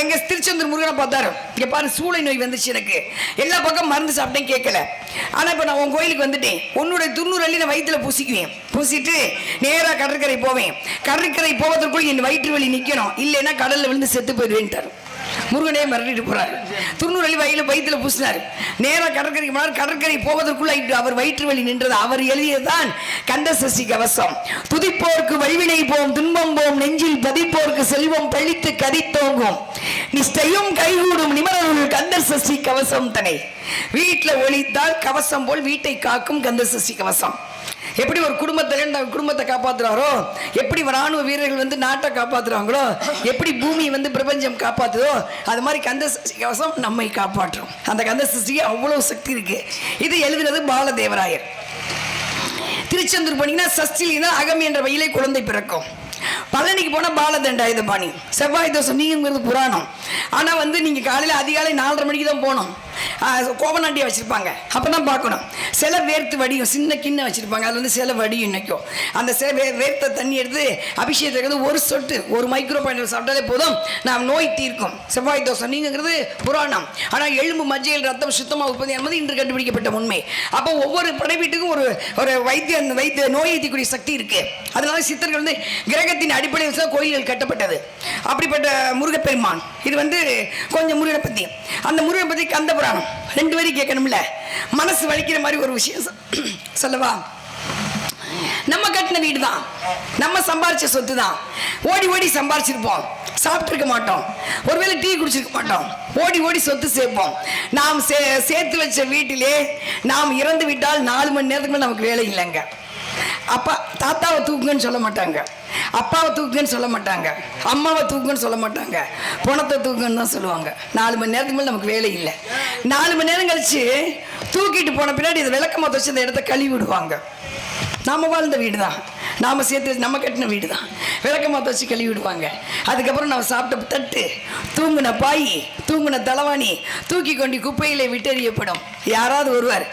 எங்க திருச்செந்தூர் முருகனை பார்த்தாரு, இங்க பாரு சூளை நோய் வந்துச்சு எனக்கு, எல்லா பக்கம் மருந்து சாப்பிட்டேன் கேட்கல. ஆனா இப்ப நான் உன் கோயிலுக்கு வந்துட்டேன், உன்னுடைய 90 அள்ளி நான் வயிற்றுல பூசிக்குவேன், பூசிட்டு நேரா கடற்கரை போவேன், கடற்கரை போவதற்குள் என் வயிற்று வலி நிக்கணும், இல்லைன்னா கடல்ல விழுந்து செத்து போயிடுவேன்ட்டாரு. முருகனே மிரட்டிட்டு போறாரு. 90 அள்ளி வயிற்றுல பூசினார், நேரா கடற்கரைக்கு போனார். கடற்கரை போவதற்குள்ள அவர் வயிற்று வலி நின்றது. அவர் எழுதியதுதான் கந்த சஷ்டி கவசம். துதிப்போருக்கு வழிவினை போம், துன்பம் போம், நெஞ்சில் பதிப்போருக்கு செல்வம் பழித்து கதித்தோங்கும், நிஷ்டையும் கைகூடும் நிமரனுள் கந்த சஷ்டி கவசம் தனை. வீட்டில் ஒழித்தால் கவசம் போல் வீட்டை காக்கும் கந்த சஷ்டி கவசம். எப்படி ஒரு குடும்பத்தை காப்பாத்துறாரோ, எப்படி ராணுவ வீரர்கள் வந்து நாட்டை காப்பாத்துறாங்களோ, எப்படி பூமி வந்து பிரபஞ்சம் காப்பாத்துதோ, அது மாதிரி கந்த சஷ்டி கவசம் நம்மை காப்பாற்றும். அந்த கந்த சஷ்டிக்கு அவ்வளவு சக்தி இருக்கு. இது எழுதுனது பாலதேவராயர். திருச்செந்தூர் போனீங்கன்னா சஷ்டியில அகம் என்ற வயலை குழந்தை பிறக்கும். பழனிக்கு போனா பாலதண்டாயுதபாணி, செவ்வாய் தோசம் நீங்கிறது புராணம். ஆனா வந்து நீங்க காலையில அதிகாலை 4:30 மணிக்கு தான் போகணும். கோவநாட்டியை வச்சிருப்பாங்க, அப்பதான் பார்க்கணும். சில வேர்த்து வடியும், சின்ன கிண்ணம் வச்சிருப்பாங்க, அதுல வந்து சில வடியும் நிற்கும். அந்த வேர்த்த தண்ணி எடுத்து அபிஷேகத்துக்கு ஒரு சொட்டு, ஒரு மைக்ரோ பாயிண்ட் சாப்பிட்டாலே போதும், நாம் நோய் தீர்க்கும். செவ்வாய் தோசம் நீங்கிறது புராணம். ஆனால் எலும்பு மஜ்ஜையில் ரத்தம் சுத்தமாக உற்பத்தி என்பது இன்று கண்டுபிடிக்கப்பட்ட உண்மை. அப்போ ஒவ்வொரு படைவீட்டுக்கும் ஒரு வைத்திய நோய் தீர்க்கக்கூடிய சக்தி இருக்கு. அதனால சித்தர்கள் வந்து கிரகத்தின் அடிப்படையில் தான் கோயில்கள் கட்டப்பட்டது. அப்படிப்பட்ட முருகப்பெருமான் இது வந்து கொஞ்சம் முருகனை பத்தி, அந்த முருகனை பத்தி கந்த புராணம் 2 வரி கேட்கணும்ல, மனசு வலிக்கிற மாதிரி ஒரு விஷயம் சொல்லவா? நம்ம கட்டின வீடு தான், நம்ம சம்பாரிச்ச சொத்து தான், ஓடி ஓடி சம்பாரிச்சிருப்போம், சாப்பிட்டுருக்க மாட்டோம், ஒருவேளை டீ குடிச்சிருக்க மாட்டோம், ஓடி ஓடி சொத்து சேர்ப்போம். நாம் சேர்த்து வச்ச வீட்டிலே நாம் இறந்து விட்டால் 4 மணி நேரத்துக்கு நமக்கு வேலை இல்லைங்க. அப்பா தாத்தாவை தூக்குங்கன்னு சொல்ல மாட்டாங்க, அப்பாவை தூக்குங்கன்னு சொல்ல மாட்டாங்க, அம்மாவை தூக்குங்கன்னு சொல்ல மாட்டாங்க, பணத்தை தூக்குங்கன்னு தான் சொல்லுவாங்க. 4 மணி நேரத்துக்கு மேலே நமக்கு வேலை இல்லை. 4 மணி நேரம் கழிச்சு தூக்கிட்டு போன பின்னாடி இதை விளக்கமாக வச்சு அந்த இடத்த கழுவி விடுவாங்க. நாம வாழ்ந்த வீடு தான், நாம சேர்த்து நம்ம கட்டின வீடு தான், விளக்கமாக வச்சு கழுவி விடுவாங்க. அதுக்கப்புறம் நம்ம சாப்பிட்ட தட்டு, தூங்குன பாய், தூங்குன தலைவாணி தூக்கி கொண்டு குப்பையிலே விட்டெறியப்படும். யாராவது ஒருவர்